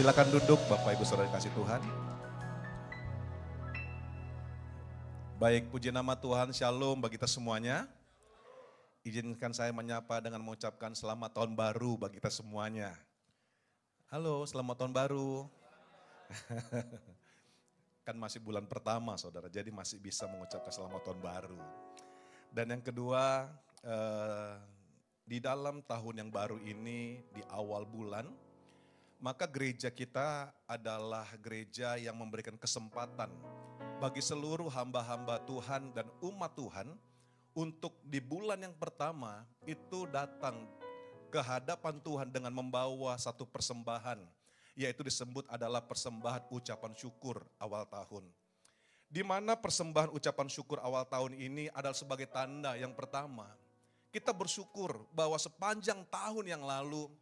Silakan duduk Bapak Ibu Saudara kasih Tuhan. Baik, puji nama Tuhan, shalom bagi kita semuanya. Izinkan saya menyapa dengan mengucapkan selamat tahun baru bagi kita semuanya. Halo, selamat tahun baru. Kan masih bulan pertama saudara, jadi masih bisa mengucapkan selamat tahun baru. Dan yang kedua, di dalam tahun yang baru ini, di awal bulan, maka gereja kita adalah gereja yang memberikan kesempatan bagi seluruh hamba-hamba Tuhan dan umat Tuhan untuk di bulan yang pertama itu datang ke hadapan Tuhan dengan membawa satu persembahan, yaitu disebut adalah persembahan ucapan syukur awal tahun. Di mana persembahan ucapan syukur awal tahun ini adalah sebagai tanda yang pertama, kita bersyukur bahwa sepanjang tahun yang lalu,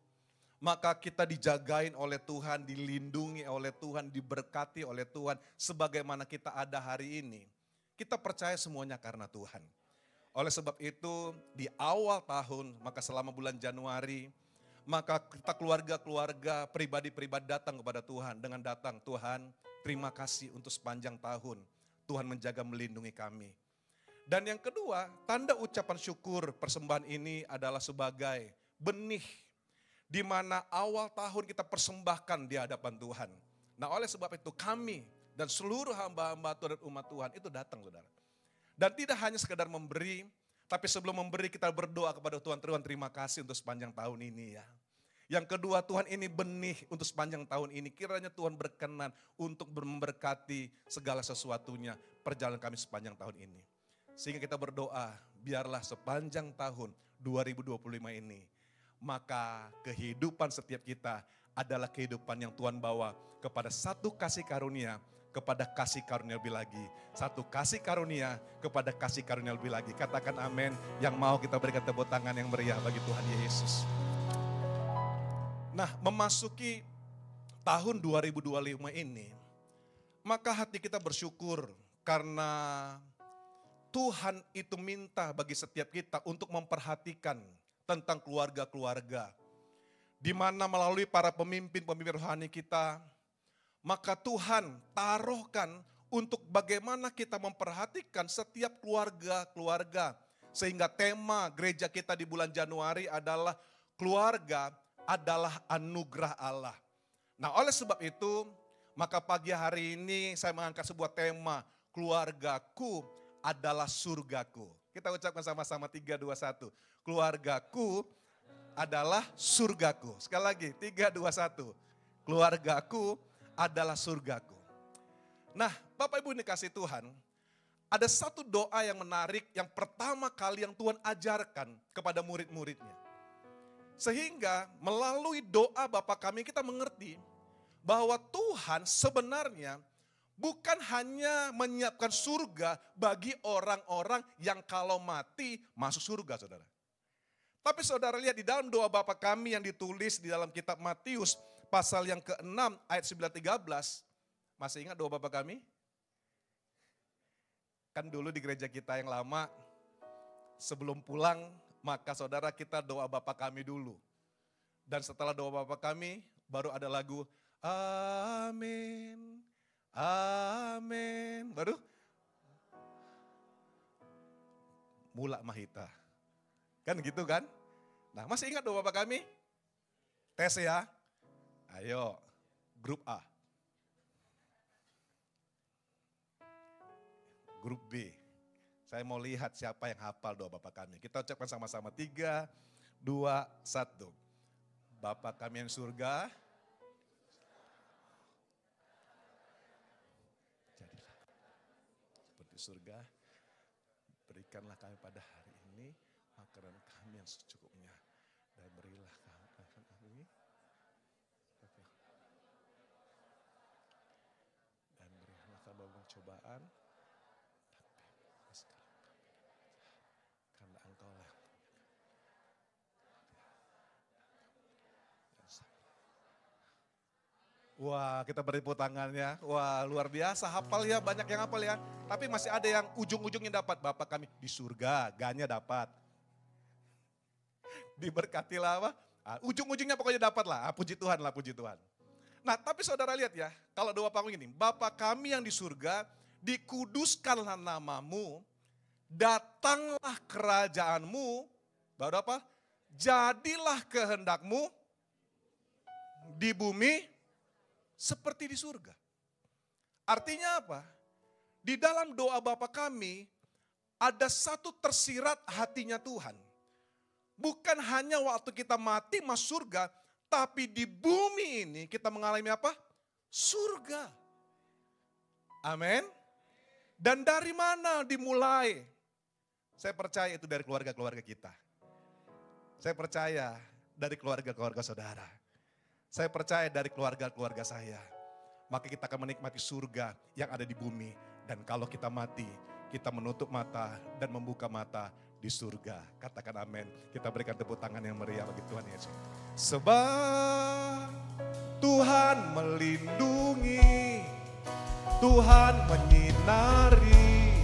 maka kita dijagain oleh Tuhan, dilindungi oleh Tuhan, diberkati oleh Tuhan. Sebagaimana kita ada hari ini, kita percaya semuanya karena Tuhan. Oleh sebab itu di awal tahun, maka selama bulan Januari, maka kita keluarga-keluarga, pribadi-pribadi datang kepada Tuhan. Dengan datang, Tuhan terima kasih untuk sepanjang tahun. Tuhan menjaga melindungi kami. Dan yang kedua, tanda ucapan syukur persembahan ini adalah sebagai benih di mana awal tahun kita persembahkan di hadapan Tuhan. Nah oleh sebab itu kami dan seluruh hamba-hamba Tuhan dan umat Tuhan itu datang saudara. Dan tidak hanya sekedar memberi, tapi sebelum memberi kita berdoa kepada Tuhan, Tuhan terima kasih untuk sepanjang tahun ini ya. Yang kedua, Tuhan ini benih untuk sepanjang tahun ini. Kiranya Tuhan berkenan untuk memberkati segala sesuatunya perjalanan kami sepanjang tahun ini. Sehingga kita berdoa, biarlah sepanjang tahun 2025 ini, maka kehidupan setiap kita adalah kehidupan yang Tuhan bawa kepada satu kasih karunia, kepada kasih karunia lebih lagi. Satu kasih karunia kepada kasih karunia lebih lagi. Katakan amin. Yang mau kita berikan tepuk tangan yang meriah bagi Tuhan Yesus. Nah, memasuki tahun 2025 ini, maka hati kita bersyukur karena Tuhan itu minta bagi setiap kita untuk memperhatikan tentang keluarga-keluarga. Di mana melalui para pemimpin-pemimpin rohani kita, maka Tuhan taruhkan untuk bagaimana kita memperhatikan setiap keluarga-keluarga. Sehingga tema gereja kita di bulan Januari adalah keluarga adalah anugerah Allah. Nah oleh sebab itu, maka pagi hari ini saya mengangkat sebuah tema, keluargaku adalah surgaku. Kita ucapkan sama-sama 3, 2, 1. Keluargaku adalah surgaku. Sekali lagi 3, 2, 1. Keluargaku adalah surgaku. Nah Bapak Ibu dikasih Tuhan, ada satu doa yang menarik yang pertama kali yang Tuhan ajarkan kepada murid-muridnya. Sehingga melalui doa Bapa kami kita mengerti bahwa Tuhan sebenarnya bukan hanya menyiapkan surga bagi orang-orang yang kalau mati masuk surga saudara. Tapi saudara lihat di dalam doa Bapa kami yang ditulis di dalam kitab Matius pasal yang ke-6 ayat 9-13. Masih ingat doa Bapa kami? Kan dulu di gereja kita yang lama sebelum pulang maka saudara kita doa Bapa kami dulu. Dan setelah doa Bapa kami baru ada lagu Amin. Amin. Baru Mula Mahita. Kan gitu kan? Nah masih ingat doa Bapak kami? Tes ya. Ayo, grup A. Grup B. Saya mau lihat siapa yang hafal doa Bapak kami. Kita ucapkan sama-sama 3, 2, 1. Bapak kami yang surga. Surga, berikanlah kami pada hari ini makanan kami yang secukupnya dan berilah kami dan berilah kami cobaan karena Engkau lah. Wah, kita beri tepuk tangannya. Wah, luar biasa. Hafal ya, banyak yang hafal ya. Tapi masih ada yang ujung-ujungnya dapat. Bapak kami di surga, G-nya dapat. Diberkatilah apa? Ujung-ujungnya pokoknya dapat lah. Puji Tuhan lah, puji Tuhan. Nah, tapi saudara lihat ya, kalau doa panggung ini, Bapa kami yang di surga, dikuduskanlah namamu, datanglah kerajaanmu, baru apa? Jadilah kehendakmu di bumi seperti di surga. Artinya apa? Di dalam doa Bapa kami, ada satu tersirat hatinya Tuhan. Bukan hanya waktu kita mati masuk surga, tapi di bumi ini kita mengalami apa? Surga. Amin. Dan dari mana dimulai? Saya percaya itu dari keluarga-keluarga kita. Saya percaya dari keluarga-keluarga saudara. Saya percaya dari keluarga-keluarga saya. Maka kita akan menikmati surga yang ada di bumi. Dan kalau kita mati, kita menutup mata dan membuka mata di surga. Katakan amin. Kita berikan tepuk tangan yang meriah bagi Tuhan Yesus. Sebab Tuhan melindungi, Tuhan menyinari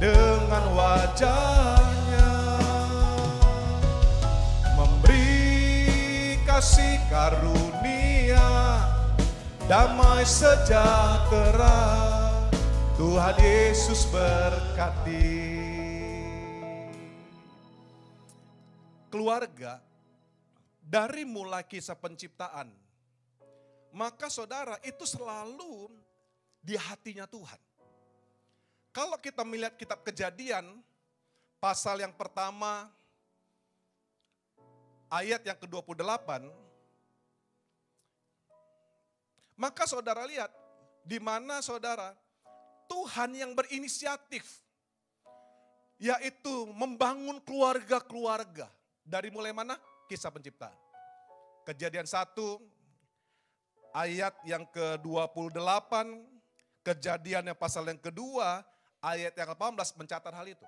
dengan wajahnya, memberi kasih karunia, damai sejahtera. Tuhan Yesus berkati. Keluarga, dari mulai kisah penciptaan, maka saudara itu selalu di hatinya Tuhan. Kalau kita melihat kitab Kejadian, pasal yang pertama, ayat yang ke-28, maka saudara lihat, di mana saudara, Tuhan yang berinisiatif, yaitu membangun keluarga-keluarga. Dari mulai mana? Kisah penciptaan. Kejadian 1, ayat yang ke-28, Kejadian yang pasal yang kedua, ayat yang ke-18 mencatat hal itu.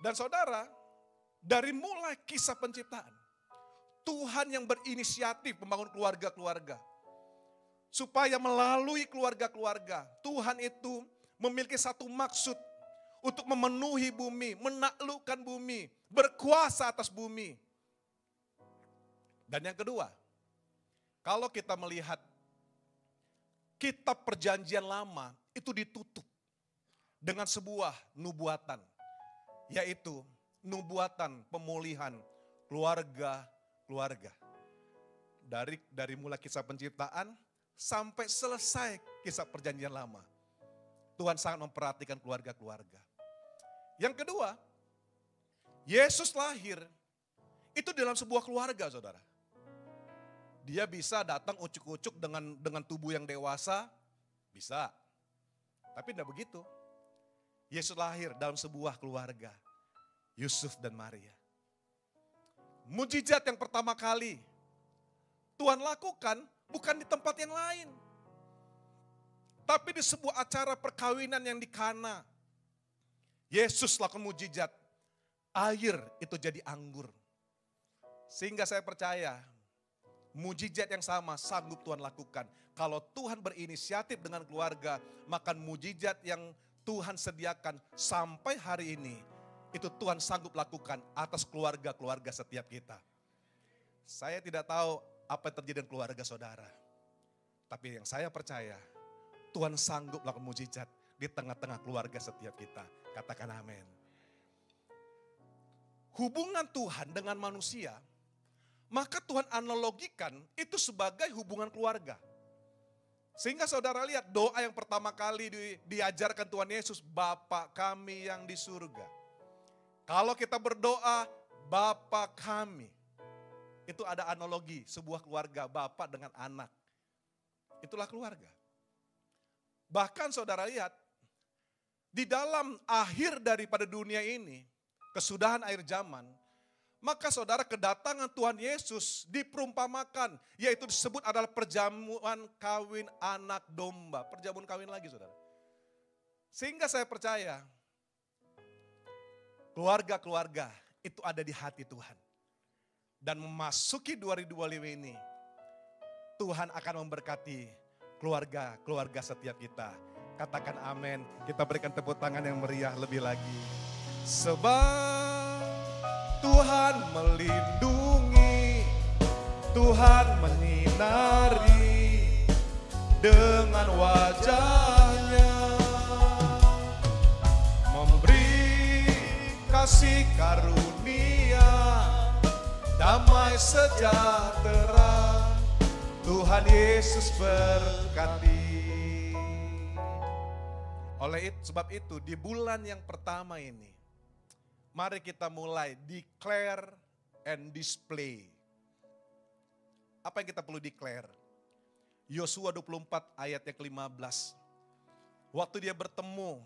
Dan saudara, dari mulai kisah penciptaan, Tuhan yang berinisiatif membangun keluarga-keluarga. Supaya melalui keluarga-keluarga, Tuhan itu memiliki satu maksud untuk memenuhi bumi, menaklukkan bumi, berkuasa atas bumi. Dan yang kedua, kalau kita melihat kitab Perjanjian Lama itu ditutup dengan sebuah nubuatan, yaitu nubuatan pemulihan keluarga-keluarga. Dari mulai kisah penciptaan sampai selesai kisah Perjanjian Lama, Tuhan sangat memperhatikan keluarga-keluarga. Yang kedua, Yesus lahir itu dalam sebuah keluarga, saudara. Dia bisa datang ucuk-ucuk dengan tubuh yang dewasa, bisa. Tapi tidak begitu. Yesus lahir dalam sebuah keluarga, Yusuf dan Maria. Mujizat yang pertama kali Tuhan lakukan bukan di tempat yang lain, tapi di sebuah acara perkawinan yang di Kana. Yesus lakukan mujizat, air itu jadi anggur. Sehingga saya percaya, mujizat yang sama sanggup Tuhan lakukan. Kalau Tuhan berinisiatif dengan keluarga, maka mujizat yang Tuhan sediakan sampai hari ini, itu Tuhan sanggup lakukan atas keluarga-keluarga setiap kita. Saya tidak tahu apa yang terjadi dengan keluarga saudara. Tapi yang saya percaya, Tuhan sanggup lakukan mujizat di tengah-tengah keluarga setiap kita. Katakan amin. Hubungan Tuhan dengan manusia, maka Tuhan analogikan itu sebagai hubungan keluarga. Sehingga saudara lihat doa yang pertama kali diajarkan Tuhan Yesus, Bapa kami yang di surga. Kalau kita berdoa, Bapa kami, itu ada analogi sebuah keluarga, bapak dengan anak. Itulah keluarga. Bahkan saudara lihat, di dalam akhir daripada dunia ini, kesudahan akhir zaman, maka saudara kedatangan Tuhan Yesus diperumpamakan, yaitu disebut adalah perjamuan kawin anak domba. Perjamuan kawin lagi saudara. Sehingga saya percaya, keluarga-keluarga itu ada di hati Tuhan. Dan memasuki 2025 ini, Tuhan akan memberkati keluarga-keluarga setiap kita. Katakan amin. Kita berikan tepuk tangan yang meriah lebih lagi. Sebab Tuhan melindungi, Tuhan menyinari. menari dengan wajahnya, memberi kasih karunia, damai sejahtera. Tuhan Yesus berkati. Sebab itu di bulan yang pertama ini, mari kita mulai declare and display. Apa yang kita perlu declare? Yosua 24 ayat yang ke-15. Waktu dia bertemu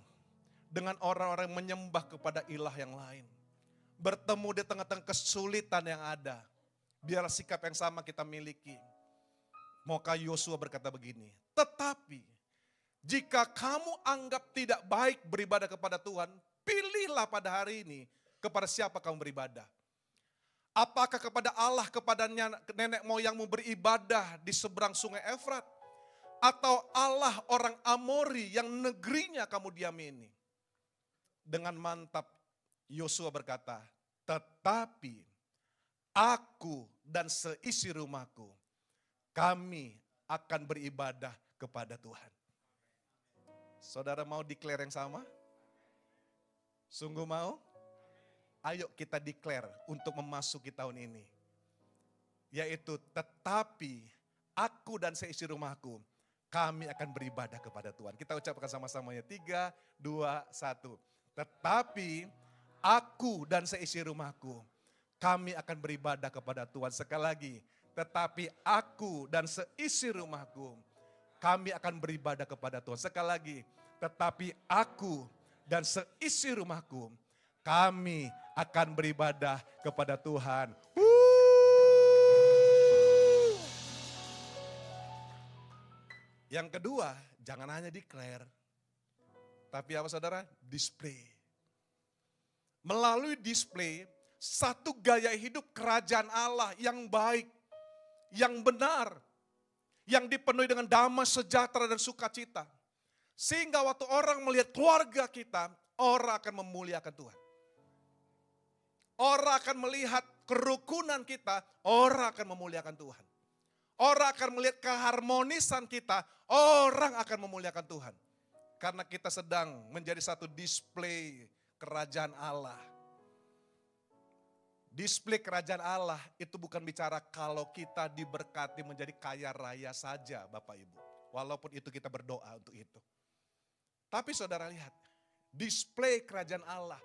dengan orang-orang yang menyembah kepada ilah yang lain. Bertemu di tengah-tengah kesulitan yang ada. Biarlah sikap yang sama kita miliki. Maka Yosua berkata begini, tetapi jika kamu anggap tidak baik beribadah kepada Tuhan, pilihlah pada hari ini kepada siapa kamu beribadah. Apakah kepada Allah, kepada nenek moyangmu beribadah di seberang sungai Efrat? Atau Allah orang Amori yang negerinya kamu diami ini? Dengan mantap Yosua berkata, tetapi aku dan seisi rumahku, kami akan beribadah kepada Tuhan. Saudara mau declare yang sama? Sungguh mau? Ayo kita declare untuk memasuki tahun ini. Yaitu tetapi aku dan seisi rumahku, kami akan beribadah kepada Tuhan. Kita ucapkan sama-sama ya. 3, 2, 1. Tetapi aku dan seisi rumahku, kami akan beribadah kepada Tuhan. Sekali lagi. Tetapi aku dan seisi rumahku, kami akan beribadah kepada Tuhan. Sekali lagi. Tetapi aku dan seisi rumahku, kami akan beribadah kepada Tuhan. Yang kedua, jangan hanya declare. Tapi apa saudara? Display. Melalui display, satu gaya hidup kerajaan Allah yang baik, yang benar, yang dipenuhi dengan damai, sejahtera, dan sukacita. Sehingga waktu orang melihat keluarga kita, orang akan memuliakan Tuhan. Orang akan melihat kerukunan kita, orang akan memuliakan Tuhan. Orang akan melihat keharmonisan kita, orang akan memuliakan Tuhan. Karena kita sedang menjadi satu display kerajaan Allah. Display kerajaan Allah itu bukan bicara kalau kita diberkati menjadi kaya raya saja Bapak Ibu. Walaupun itu kita berdoa untuk itu. Tapi saudara lihat, display kerajaan Allah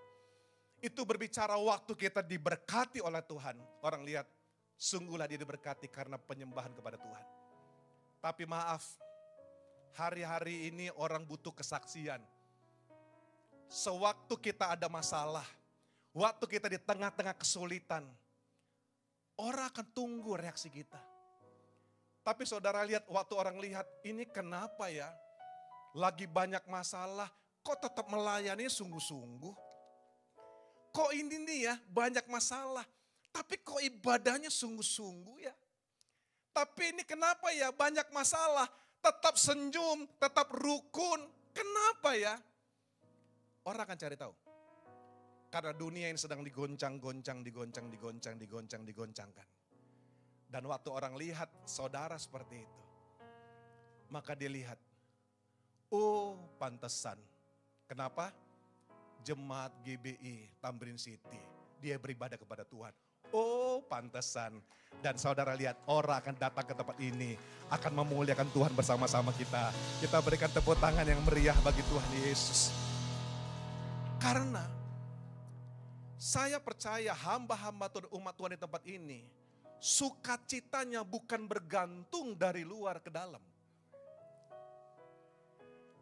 itu berbicara waktu kita diberkati oleh Tuhan. Orang lihat, sungguhlah dia diberkati karena penyembahan kepada Tuhan. Tapi maaf, hari-hari ini orang butuh kesaksian. Sewaktu kita ada masalah, waktu kita di tengah-tengah kesulitan, orang akan tunggu reaksi kita. Tapi saudara lihat, waktu orang lihat, ini kenapa ya? Lagi banyak masalah, kok tetap melayani sungguh-sungguh? Kok ini nih ya, banyak masalah, tapi kok ibadahnya sungguh-sungguh ya? Tapi ini kenapa ya, banyak masalah, tetap senyum, tetap rukun, kenapa ya? Orang akan cari tahu. Karena dunia ini sedang digoncangkan. Dan waktu orang lihat saudara seperti itu, maka dia lihat, oh pantesan. Kenapa? Jemaat GBI Tamrin City, dia beribadah kepada Tuhan. Oh pantesan. Dan saudara lihat, orang akan datang ke tempat ini, akan memuliakan Tuhan bersama-sama kita. Kita berikan tepuk tangan yang meriah bagi Tuhan Yesus. Karena saya percaya hamba-hamba Tuhan, umat Tuhan di tempat ini, sukacitanya bukan bergantung dari luar ke dalam.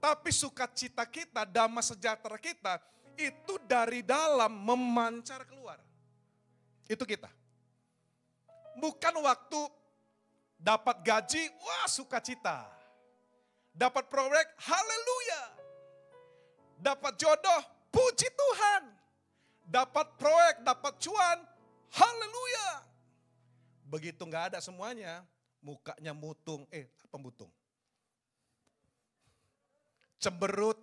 Tapi sukacita kita, damai sejahtera kita, itu dari dalam memancar keluar. Itu kita. Bukan waktu dapat gaji, wah sukacita. Dapat proyek, haleluya. Dapat jodoh, puji Tuhan. Dapat proyek, dapat cuan, haleluya. Begitu gak ada semuanya, mukanya mutung, apa mutung? Cemberut.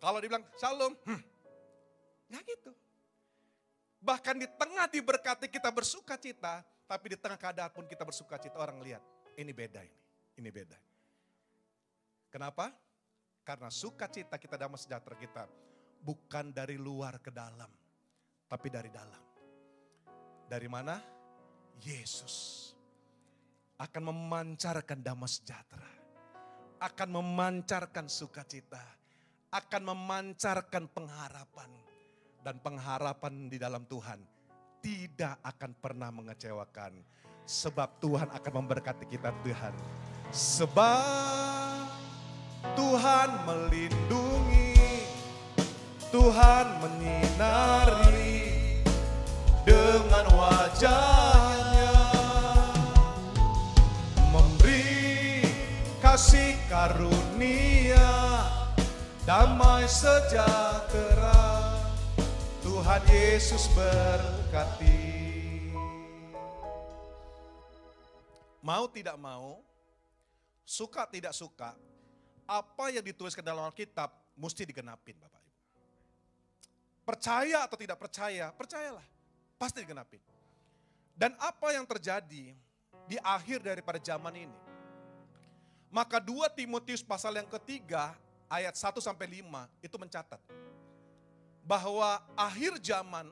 Kalau dibilang shalom, gak gitu. Bahkan di tengah diberkati kita bersuka cita, Tapi di tengah keadaan pun kita bersuka cita, orang lihat, ini beda ini. Ini beda. Kenapa? Karena sukacita kita, damai sejahtera kita bukan dari luar ke dalam, tapi dari dalam. Dari mana? Yesus akan memancarkan damai sejahtera, akan memancarkan sukacita, akan memancarkan pengharapan. Dan pengharapan di dalam Tuhan tidak akan pernah mengecewakan. Sebab Tuhan akan memberkati kita Tuhan. Sebab Tuhan melindungi, Tuhan menyinari dengan wajahnya, memberi kasih karunia, damai sejahtera. Tuhan Yesus berkati. Mau tidak mau, suka tidak suka, apa yang dituliskan dalam Alkitab mesti digenapin Bapak Ibu. Percaya atau tidak percaya, percayalah, pasti digenapin. Dan apa yang terjadi di akhir daripada zaman ini, maka 2 Timotius pasal yang ketiga ayat 1-5 itu mencatat bahwa akhir zaman,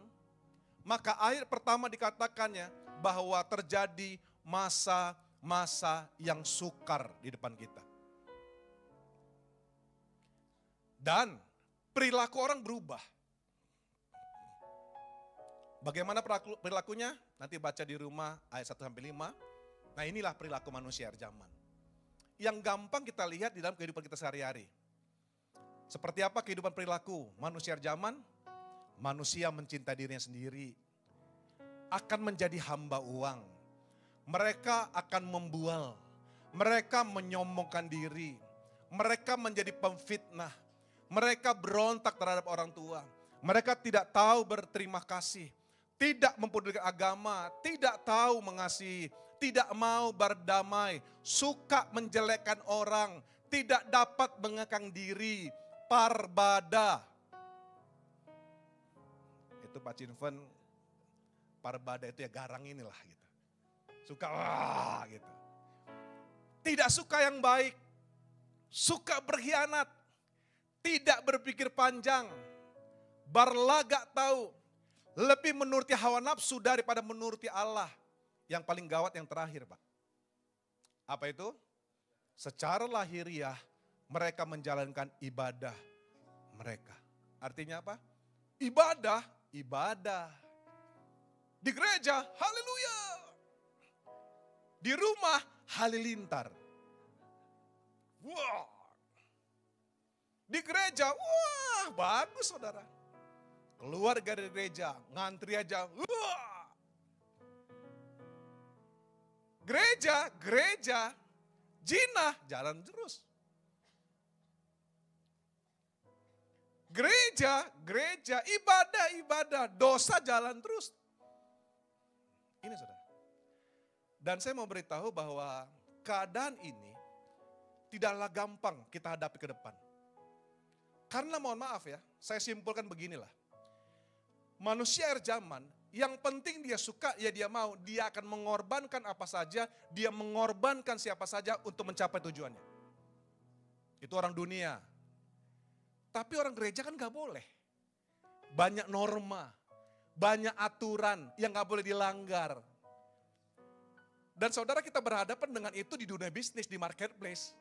maka ayat pertama dikatakannya bahwa terjadi masa-masa yang sukar di depan kita. Dan perilaku orang berubah. Bagaimana perilakunya? Nanti baca di rumah ayat 1-5. Nah inilah perilaku manusia zaman. Yang gampang kita lihat di dalam kehidupan kita sehari-hari. Seperti apa kehidupan perilaku manusia zaman? Manusia mencintai dirinya sendiri. Akan menjadi hamba uang. Mereka akan membual. Mereka menyombongkan diri. Mereka menjadi pemfitnah. Mereka berontak terhadap orang tua. Mereka tidak tahu berterima kasih. Tidak mempedulikan agama. Tidak tahu mengasihi. Tidak mau berdamai. Suka menjelekkan orang. Tidak dapat mengekang diri. Parbada. Itu Pak Cinven, parbada itu ya garang inilah gitu. Suka wah gitu. Tidak suka yang baik. Suka berkhianat. Tidak berpikir panjang. Berlagak tahu. Lebih menuruti hawa nafsu daripada menuruti Allah. Yang paling gawat yang terakhir Pak. Apa itu? Secara lahiriah mereka menjalankan ibadah mereka. Artinya apa? Ibadah. Di gereja, haleluya. Di rumah, halilintar. Wah. Di gereja, wah bagus saudara. Keluar dari gereja, ngantri aja. Wah. Gereja, jinah, jalan terus. Gereja, ibadah, dosa jalan terus. Ini saudara. Dan saya mau beritahu bahwa keadaan ini tidaklah gampang kita hadapi ke depan. Karena mohon maaf ya, saya simpulkan beginilah. Manusia akhir zaman, yang penting dia suka ya dia mau. Dia akan mengorbankan apa saja, dia mengorbankan siapa saja untuk mencapai tujuannya. Itu orang dunia. Tapi orang gereja kan gak boleh. Banyak norma, banyak aturan yang gak boleh dilanggar. Dan saudara kita berhadapan dengan itu di dunia bisnis, di marketplace.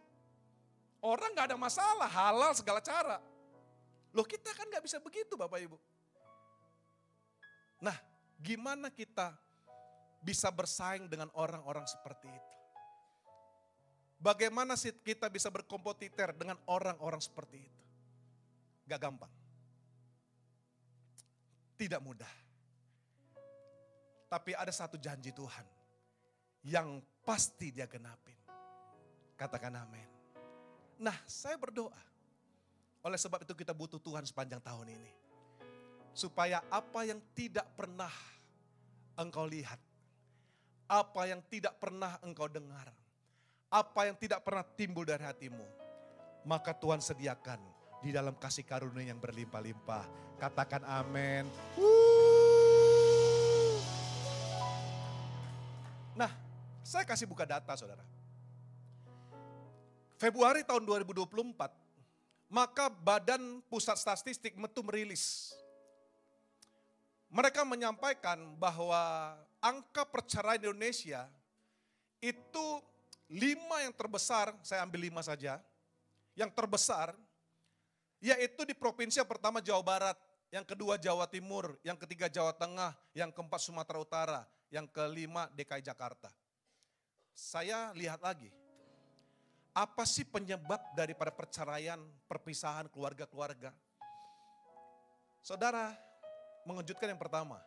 Orang gak ada masalah, halal segala cara. Loh kita kan gak bisa begitu Bapak Ibu. Nah gimana kita bisa bersaing dengan orang-orang seperti itu? Bagaimana sih kita bisa berkompetitor dengan orang-orang seperti itu? Gak gampang. Tidak mudah. Tapi ada satu janji Tuhan yang pasti dia genapin. Katakan amin. Nah saya berdoa. Oleh sebab itu kita butuh Tuhan sepanjang tahun ini. Supaya apa yang tidak pernah engkau lihat. Apa yang tidak pernah engkau dengar. Apa yang tidak pernah timbul dari hatimu. Maka Tuhan sediakan di dalam kasih karunia yang berlimpah-limpah. Katakan amin. Nah, saya kasih buka data saudara. Februari tahun 2024, maka Badan Pusat Statistik itu merilis. Mereka menyampaikan bahwa angka perceraian di Indonesia itu 5 yang terbesar, saya ambil 5 saja. Yang terbesar, yaitu di provinsi yang pertama Jawa Barat, yang kedua Jawa Timur, yang ketiga Jawa Tengah, yang keempat Sumatera Utara, yang kelima DKI Jakarta. Saya lihat lagi, apa sih penyebab daripada perceraian, perpisahan keluarga-keluarga? Saudara, mengejutkan yang pertama.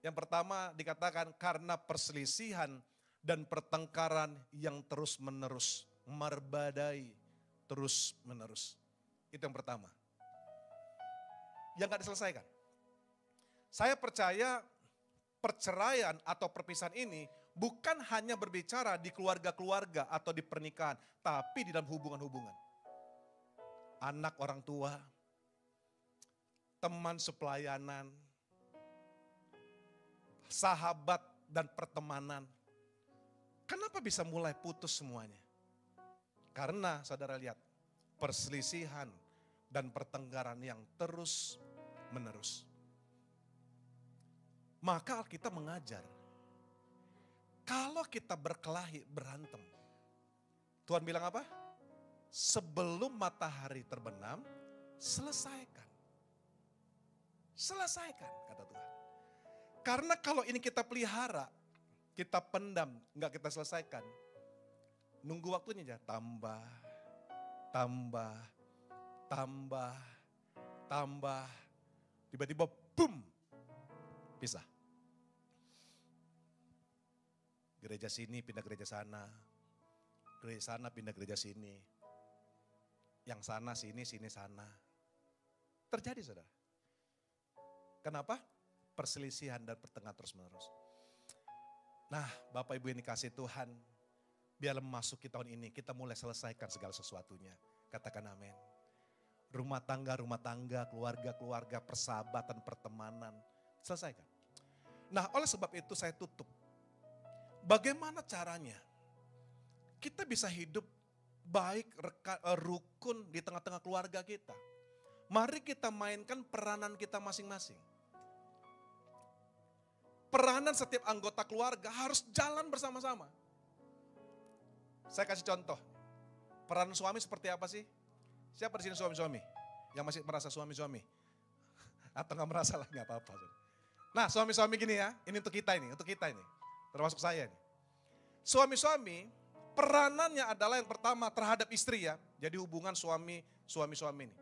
Yang pertama dikatakan karena perselisihan dan pertengkaran yang terus-menerus, merbadai terus-menerus. Itu yang pertama. Yang gak diselesaikan. Saya percaya perceraian atau perpisahan ini bukan hanya berbicara di keluarga-keluarga atau di pernikahan, tapi di dalam hubungan-hubungan. Anak orang tua, teman sepelayanan, sahabat dan pertemanan. Kenapa bisa mulai putus semuanya? Karena saudara lihat, perselisihan dan pertengkaran yang terus menerus. Maka Alkitab mengajar, kalau kita berkelahi, berantem, Tuhan bilang apa? Sebelum matahari terbenam, selesaikan. Selesaikan, kata Tuhan. Karena kalau ini kita pelihara, kita pendam, enggak kita selesaikan, nunggu waktunya aja, tambah, tiba-tiba boom, pisah. Gereja sini pindah gereja sana pindah gereja sini, yang sana sini sana. Terjadi saudara. Kenapa? Perselisihan dan pertengkaran terus menerus. Nah, Bapak Ibu yang dikasih Tuhan, biarlah memasuki tahun ini kita mulai selesaikan segala sesuatunya. Katakan amin. Rumah tangga, keluarga, persahabatan, pertemanan, selesaikan. Nah, oleh sebab itu saya tutup. Bagaimana caranya kita bisa hidup baik, rukun di tengah-tengah keluarga kita? Mari kita mainkan peranan kita masing-masing. Peranan setiap anggota keluarga harus jalan bersama-sama. Saya kasih contoh. Peran suami seperti apa sih? Siapa di sini suami-suami? Yang masih merasa suami-suami? Atau gak merasa lah, gak apa-apa. Nah, suami-suami gini ya, ini untuk kita ini. Termasuk saya nih. Suami-suami, peranannya adalah yang pertama terhadap istri ya. Jadi hubungan suami-suami ini.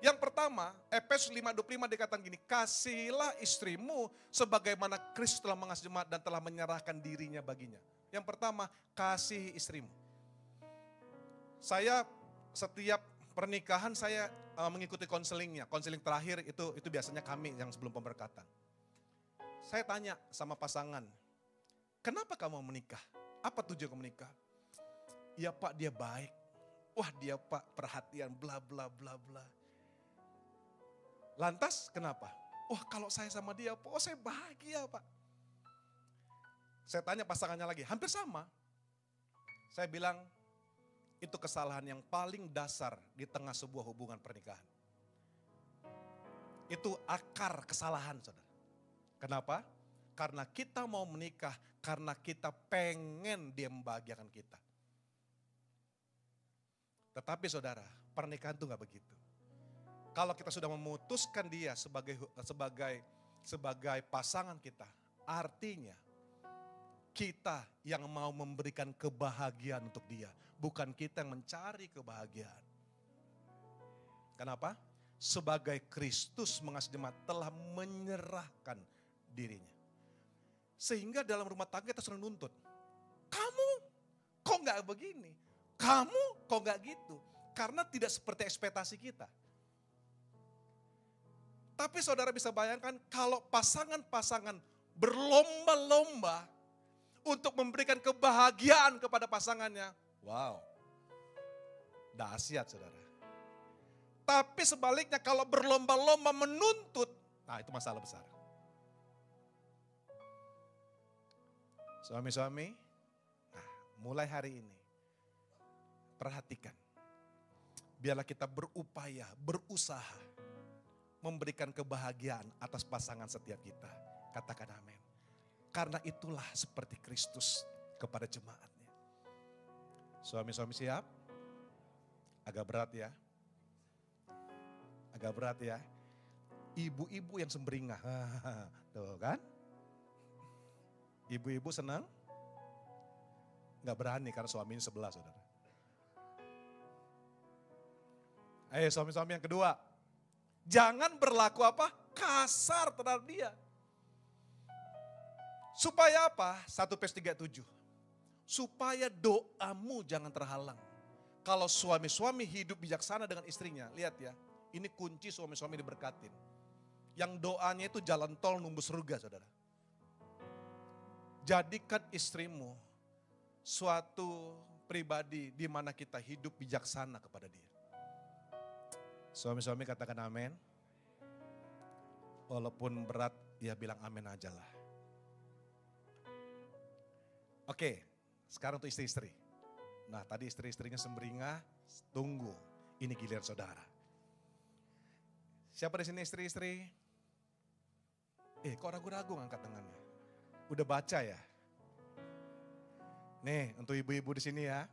Yang pertama, Efesus 5:25 dikatakan gini, kasihilah istrimu sebagaimana Kristus telah mengasihi jemaat dan telah menyerahkan dirinya baginya. Yang pertama, kasihi istrimu. Saya setiap pernikahan saya mengikuti konselingnya. Konseling terakhir itu biasanya kami yang sebelum pemberkatan. Saya tanya sama pasangan, kenapa kamu mau menikah? Apa tujuan kamu menikah? Ya Pak, dia baik. Wah dia Pak perhatian, bla bla bla bla. Lantas kenapa? Wah kalau saya sama dia, oh saya bahagia Pak. Saya tanya pasangannya lagi, hampir sama. Saya bilang, itu kesalahan yang paling dasar di tengah sebuah hubungan pernikahan. Itu akar kesalahan saudara. Kenapa? Karena kita mau menikah, karena kita pengen dia membahagiakan kita. Tetapi saudara, pernikahan itu gak begitu. Kalau kita sudah memutuskan dia sebagai pasangan kita, artinya kita yang mau memberikan kebahagiaan untuk dia, bukan kita yang mencari kebahagiaan. Kenapa? Sebagai Kristus mengasihi jemaat telah menyerahkan dirinya. Sehingga dalam rumah tangga kita sering nuntut. Kamu kok gak begini? Kamu kok gak gitu? Karena tidak seperti ekspektasi kita. Tapi saudara bisa bayangkan kalau pasangan-pasangan berlomba-lomba untuk memberikan kebahagiaan kepada pasangannya. Wow, dahsyat saudara. Tapi sebaliknya kalau berlomba-lomba menuntut, nah itu masalah besar. Suami-suami, nah, mulai hari ini, perhatikan. Biarlah kita berupaya, berusaha, memberikan kebahagiaan atas pasangan setiap kita. Katakan amin. Karena itulah seperti Kristus kepada jemaatnya. Suami-suami siap? Agak berat ya. Agak berat ya. Ibu-ibu yang semberingah. Tuh kan? Ibu-ibu senang? Gak berani karena suaminya sebelah, saudara. Ayo suami-suami yang kedua. Jangan berlaku apa? Kasar terhadap dia. Supaya apa? 1 Petrus 3:7. Supaya doamu jangan terhalang. Kalau suami-suami hidup bijaksana dengan istrinya, lihat ya. Ini kunci suami-suami diberkatin. Yang doanya itu jalan tol nembus surga, saudara. Jadikan istrimu suatu pribadi di mana kita hidup bijaksana kepada dia. Suami-suami katakan amin. Walaupun berat, ya bilang amin aja lah. Oke, sekarang untuk istri-istri. Nah tadi istri-istrinya semberingah, tunggu. Ini giliran saudara. Siapa di sini istri-istri? Kok ragu-ragu ngangkat tangannya? Udah baca ya? Nih untuk ibu-ibu di sini ya.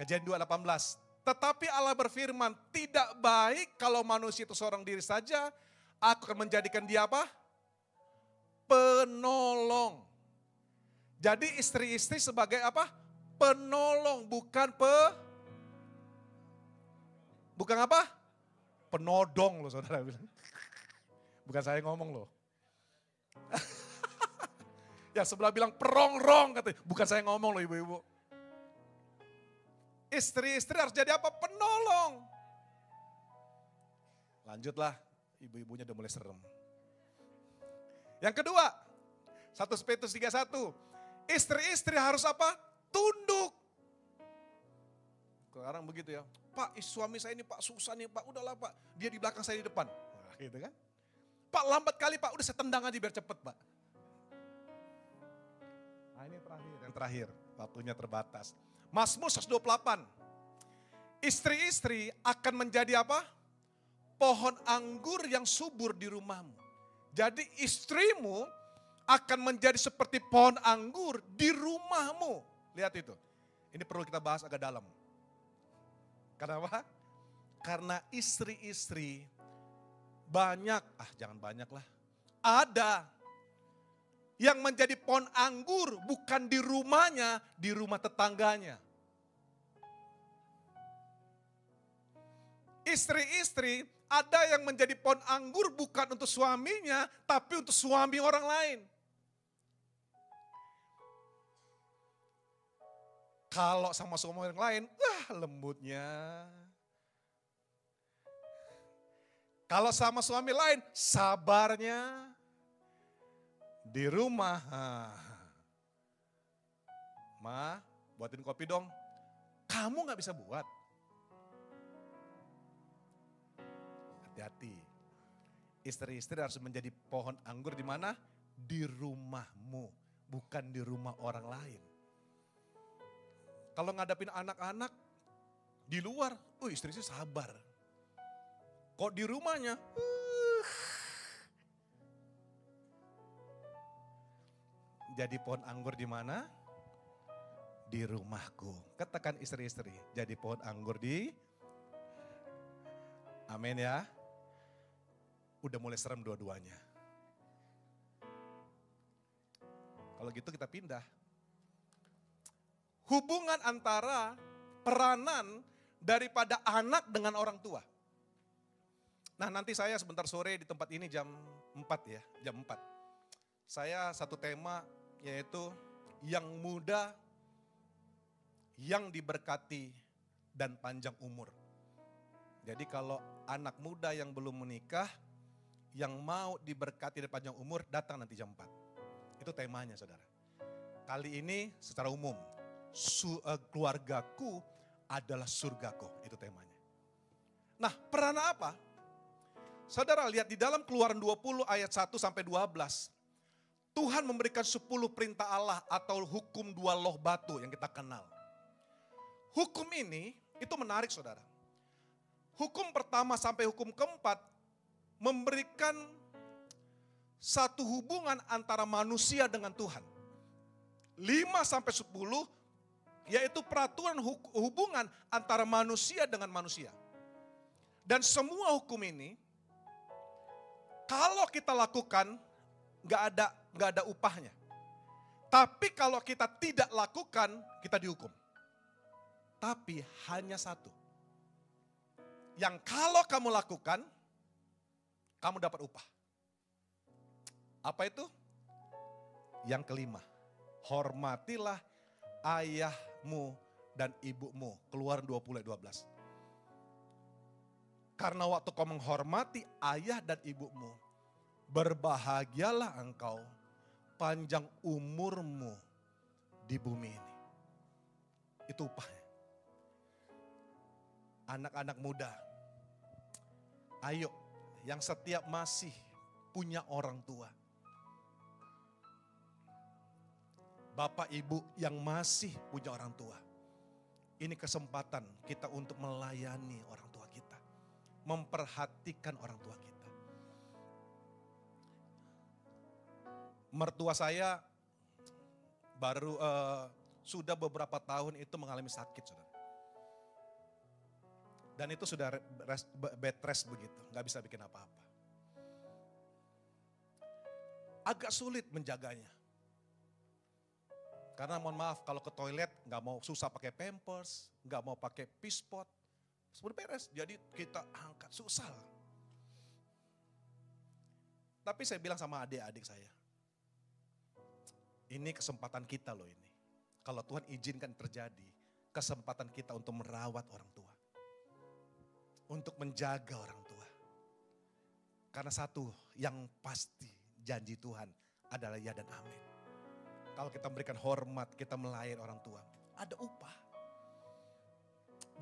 Kejadian 2:18. Tetapi Allah berfirman, tidak baik kalau manusia itu seorang diri saja, aku akan menjadikan dia apa? Penolong. Jadi istri-istri sebagai apa? Penolong, bukan bukan apa? Penodong loh saudara bilang. Bukan saya ngomong loh. Yang sebelah bilang perongrong katanya. Bukan saya ngomong loh ibu-ibu. Istri-istri harus jadi apa? Penolong. Lanjutlah, ibu-ibunya udah mulai serem. Yang kedua, 1 Petrus 3:1. Istri-istri harus apa? Tunduk. Sekarang begitu ya. Pak, suami saya ini Pak susah nih Pak. Udahlah Pak, dia di belakang saya di depan. Nah, gitu kan. Pak lambat kali Pak, udah saya tendang aja biar cepet Pak. Nah ini yang terakhir, waktunya terbatas. Mazmur 128. Istri-istri akan menjadi apa? Pohon anggur yang subur di rumahmu. Jadi istrimu akan menjadi seperti pohon anggur di rumahmu. Lihat itu. Ini perlu kita bahas agak dalam. Kenapa? Karena istri-istri banyak, jangan banyak lah. Ada yang menjadi pohon anggur bukan di rumahnya, di rumah tetangganya. Istri-istri ada yang menjadi pohon anggur bukan untuk suaminya, tapi untuk suami orang lain. Kalau sama suami orang lain, lembutnya. Kalau sama suami lain, sabarnya. Di rumah, Ma, buatin kopi dong. Kamu gak bisa buat. Hati-hati. Istri-istri harus menjadi pohon anggur di mana? Di rumahmu, bukan di rumah orang lain. Kalau ngadapin anak-anak di luar, istri-istri sabar. Kok di rumahnya, jadi pohon anggur di mana? Di rumahku. Katakan istri-istri, jadi pohon anggur di. Amin ya. Udah mulai serem dua-duanya. Kalau gitu kita pindah. Hubungan antara peranan daripada anak dengan orang tua. Nah nanti saya sebentar sore di tempat ini jam 4 ya, jam 4. Saya satu tema yaitu yang muda, yang diberkati dan panjang umur. Jadi kalau anak muda yang belum menikah, yang mau diberkati dan panjang umur datang nanti jam 4. Itu temanya saudara. Kali ini secara umum, keluargaku adalah surgaku, itu temanya. Nah peranan apa? Saudara lihat di dalam Keluaran 20 ayat 1 sampai 12. Tuhan memberikan 10 perintah Allah atau hukum 2 loh batu yang kita kenal. Hukum ini itu menarik saudara. Hukum pertama sampai hukum keempat memberikan satu hubungan antara manusia dengan Tuhan. 5 sampai 10 yaitu peraturan hubungan antara manusia dengan manusia. Dan semua hukum ini kalau kita lakukan nggak ada upahnya. Tapi kalau kita tidak lakukan, kita dihukum. Tapi hanya satu. Yang kalau kamu lakukan, kamu dapat upah. Apa itu? Yang kelima, hormatilah ayahmu dan ibumu. Keluaran 20:12. Karena waktu kau menghormati ayah dan ibumu, berbahagialah engkau, panjang umurmu di bumi ini. Itu upahnya. Anak-anak muda, ayo yang setiap masih punya orang tua. Bapak ibu yang masih punya orang tua. Ini kesempatan kita untuk melayani orang tua kita. Memperhatikan orang tua kita. Mertua saya baru sudah beberapa tahun itu mengalami sakit, saudara. Dan itu sudah bed rest begitu, gak bisa bikin apa-apa. Agak sulit menjaganya. Karena mohon maaf kalau ke toilet gak mau susah pakai pampers, gak mau pakai pispot. Sudah beres, jadi kita angkat, susah. Tapi saya bilang sama adik-adik saya, ini kesempatan kita loh ini. Kalau Tuhan izinkan terjadi, kesempatan kita untuk merawat orang tua. Untuk menjaga orang tua. Karena satu yang pasti janji Tuhan adalah ya dan amin. Kalau kita memberikan hormat, kita melayani orang tua, ada upah.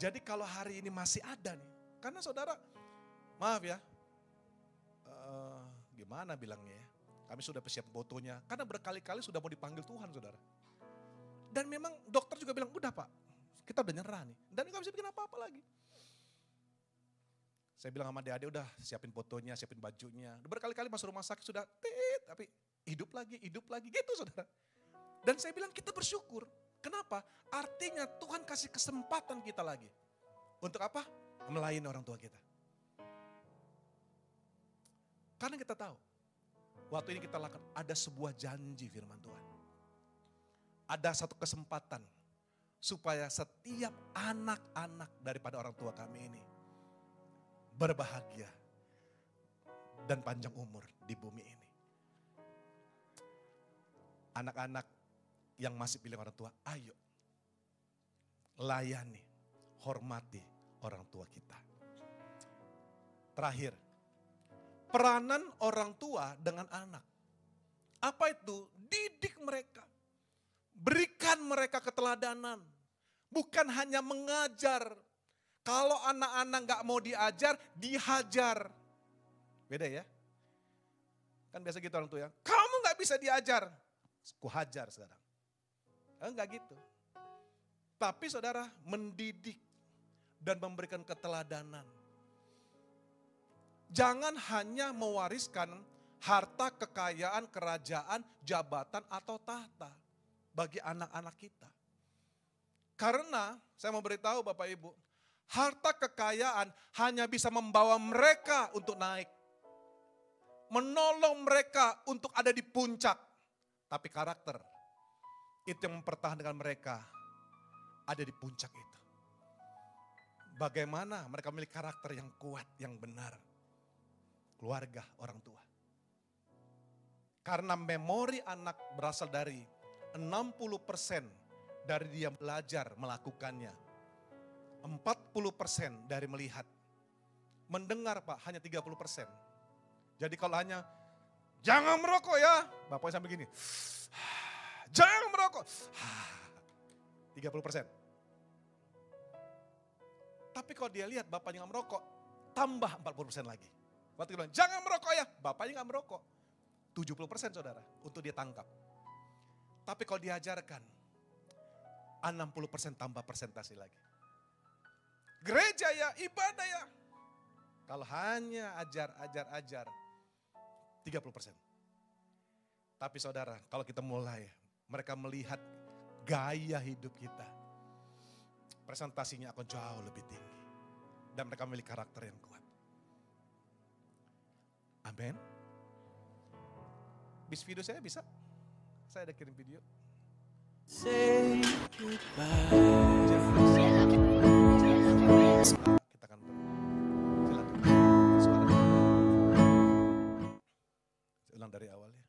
Jadi kalau hari ini masih ada nih, karena saudara, maaf ya, gimana bilangnya ya, kami sudah persiap fotonya, karena berkali-kali sudah mau dipanggil Tuhan saudara. Dan memang dokter juga bilang, udah Pak, kita udah nyerah nih, dan gak bisa bikin apa-apa lagi. Saya bilang sama adik-adik udah siapin fotonya, siapin bajunya. Berkali-kali masuk rumah sakit sudah tapi hidup lagi gitu saudara. Dan saya bilang kita bersyukur. Kenapa? Artinya Tuhan kasih kesempatan kita lagi. Untuk apa? Melayani orang tua kita. Karena kita tahu, waktu ini kita lakukan ada sebuah janji firman Tuhan. Ada satu kesempatan supaya setiap anak-anak daripada orang tua kami ini berbahagia dan panjang umur di bumi ini. Anak-anak yang masih pilih orang tua, ayo layani, hormati orang tua kita. Terakhir, peranan orang tua dengan anak. Apa itu? Didik mereka. Berikan mereka keteladanan. Bukan hanya mengajar. Kalau anak-anak gak mau diajar, dihajar. Beda ya. Kan biasa gitu orang tua ya. Kamu gak bisa diajar. Ku hajar sekarang. Enggak gitu. Tapi saudara mendidik dan memberikan keteladanan. Jangan hanya mewariskan harta, kekayaan, kerajaan, jabatan atau tahta bagi anak-anak kita. Karena saya mau beritahu Bapak Ibu, harta kekayaan hanya bisa membawa mereka untuk naik. Menolong mereka untuk ada di puncak. Tapi karakter itu yang mempertahankan mereka ada di puncak itu. Bagaimana mereka memiliki karakter yang kuat, yang benar. Keluarga, orang tua. Karena memori anak berasal dari 60% dari dia belajar melakukannya. 40% dari melihat. Mendengar Pak hanya 30%. Jadi kalau hanya jangan merokok ya, bapaknya sampai gini. Jangan merokok. 30%. Tapi kalau dia lihat bapaknya gak merokok, tambah 40% lagi. Waktu dia bilang jangan merokok ya, bapaknya gak merokok. 70% saudara untuk dia tangkap. Tapi kalau diajarkan 60% tambah persentase lagi. Gereja ya, ibadah ya. Kalau hanya ajar 30%. Tapi saudara, kalau kita mulai, mereka melihat gaya hidup kita. Presentasinya akan jauh lebih tinggi. Dan mereka memiliki karakter yang kuat. Amin. Bis video saya bisa? Saya ada kirim video. Say goodbye. Kita akan silakan suara. Ulang dari awal ya.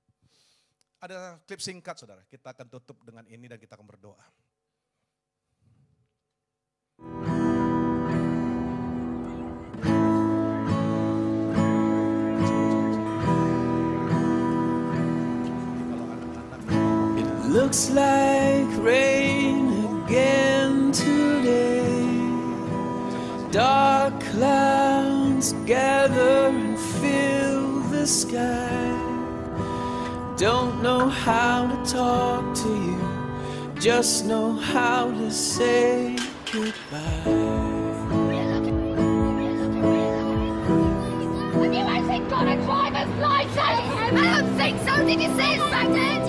Ada klip singkat saudara. Kita akan tutup dengan ini dan kita akan berdoa. Looks like rain again today. Dark clouds gather and fill the sky. Don't know how to talk to you, just know how to say goodbye. Have you actually got a driver's license? I don't think so. Did you see it back there?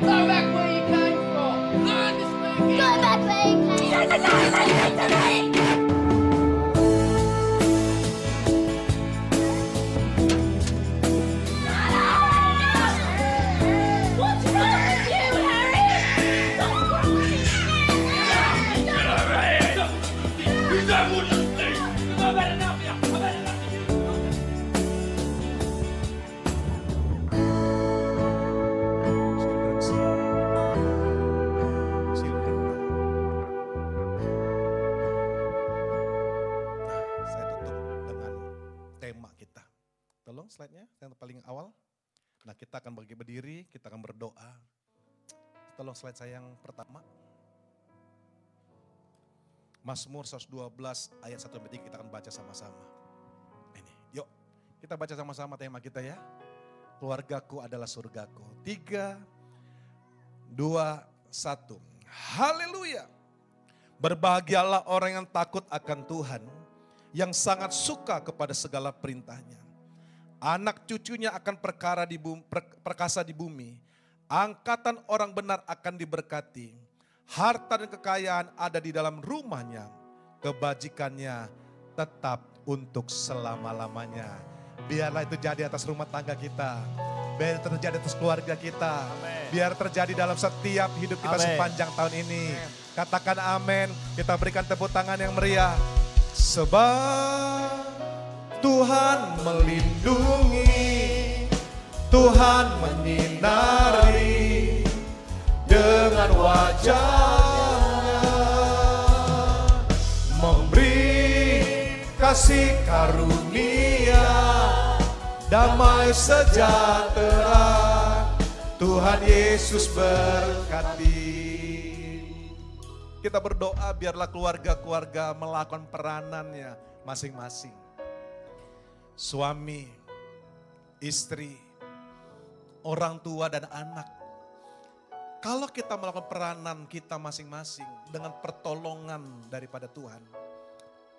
Go back where you came from. Learn to speak English. Go back where you came. You don't know anything to me. What's wrong with you, Harry? What's wrong with you? Get over here. You don't want to speak. I've had enough of you. I've had enough of you. Saya tutup dengan tema kita. Tolong slide-nya yang paling awal. Nah kita akan berdiri, kita akan berdoa. Tolong slide saya yang pertama. Mazmur 112 ayat 1-3 kita akan baca sama-sama. Ini, yuk kita baca sama-sama tema kita ya. Keluargaku adalah surgaku. 3, 2, 1. Haleluya. Berbahagialah orang yang takut akan Tuhan, yang sangat suka kepada segala perintahnya. Anak cucunya akan perkasa di bumi. Angkatan orang benar akan diberkati. Harta dan kekayaan ada di dalam rumahnya. Kebajikannya tetap untuk selama-lamanya. Biarlah itu jadi atas rumah tangga kita. Biar terjadi atas keluarga kita. Biar terjadi dalam setiap hidup kita sepanjang tahun ini. Katakan amin. Kita berikan tepuk tangan yang meriah. Sebab Tuhan melindungi, Tuhan menyinari dengan wajahnya, memberi kasih karunia, damai sejahtera, Tuhan Yesus berkati. Kita berdoa biarlah keluarga-keluarga melakukan peranannya masing-masing. Suami, istri, orang tua dan anak. Kalau kita melakukan peranan kita masing-masing dengan pertolongan daripada Tuhan,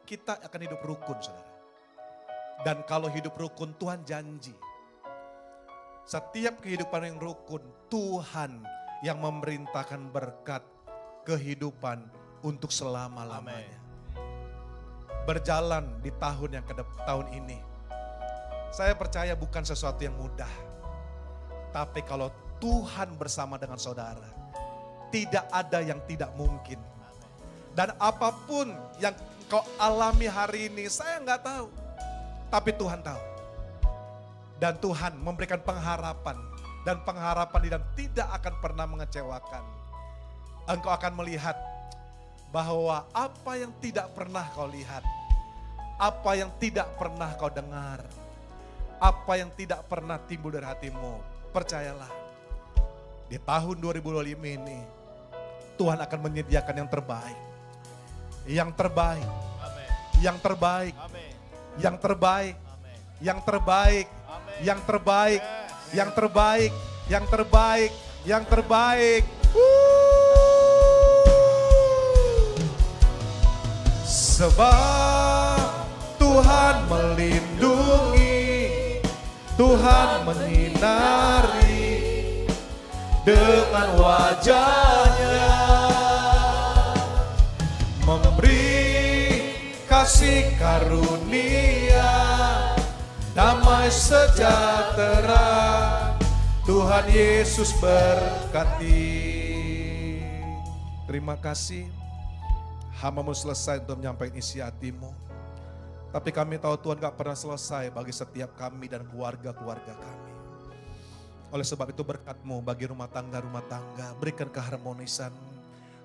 kita akan hidup rukun, saudara. Dan kalau hidup rukun, Tuhan janji. Setiap kehidupan yang rukun, Tuhan yang memerintahkan berkat kehidupan untuk selama-lamanya. Berjalan di tahun yang tahun ini. Saya percaya bukan sesuatu yang mudah. Tapi kalau Tuhan bersama dengan saudara, tidak ada yang tidak mungkin. Dan apapun yang kau alami hari ini, saya nggak tahu. Tapi Tuhan tahu. Dan Tuhan memberikan pengharapan. Dan pengharapan dan tidak akan pernah mengecewakan. Engkau akan melihat bahwa apa yang tidak pernah kau lihat, apa yang tidak pernah kau dengar, apa yang tidak pernah timbul dari hatimu, percayalah, di tahun 2025 ini, Tuhan akan menyediakan yang terbaik. Yang terbaik. Amin. Yang terbaik. Amin. yang terbaik, yang terbaik, yang terbaik, yang terbaik, yang terbaik, yang terbaik. Sebab Tuhan melindungi, Tuhan menyinari dengan wajahnya, memberi kasih karunia, damai sejahtera. Tuhan Yesus berkati. Terima kasih. Hamba-Mu selesai untuk menyampaikan isi hati-Mu. Tapi kami tahu Tuhan gak pernah selesai bagi setiap kami dan keluarga-keluarga kami. Oleh sebab itu berkat-Mu bagi rumah tangga, berikan keharmonisan.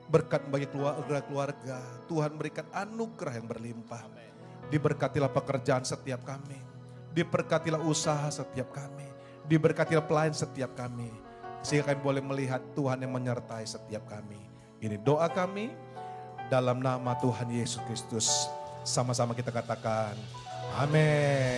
Berkat bagi keluarga, Tuhan berikan anugerah yang berlimpah. Diberkatilah pekerjaan setiap kami. Diberkatilah usaha setiap kami. Diberkatilah pelayan setiap kami. Sehingga kami boleh melihat Tuhan yang menyertai setiap kami. Ini doa kami dalam nama Tuhan Yesus Kristus. Sama-sama kita katakan, amin.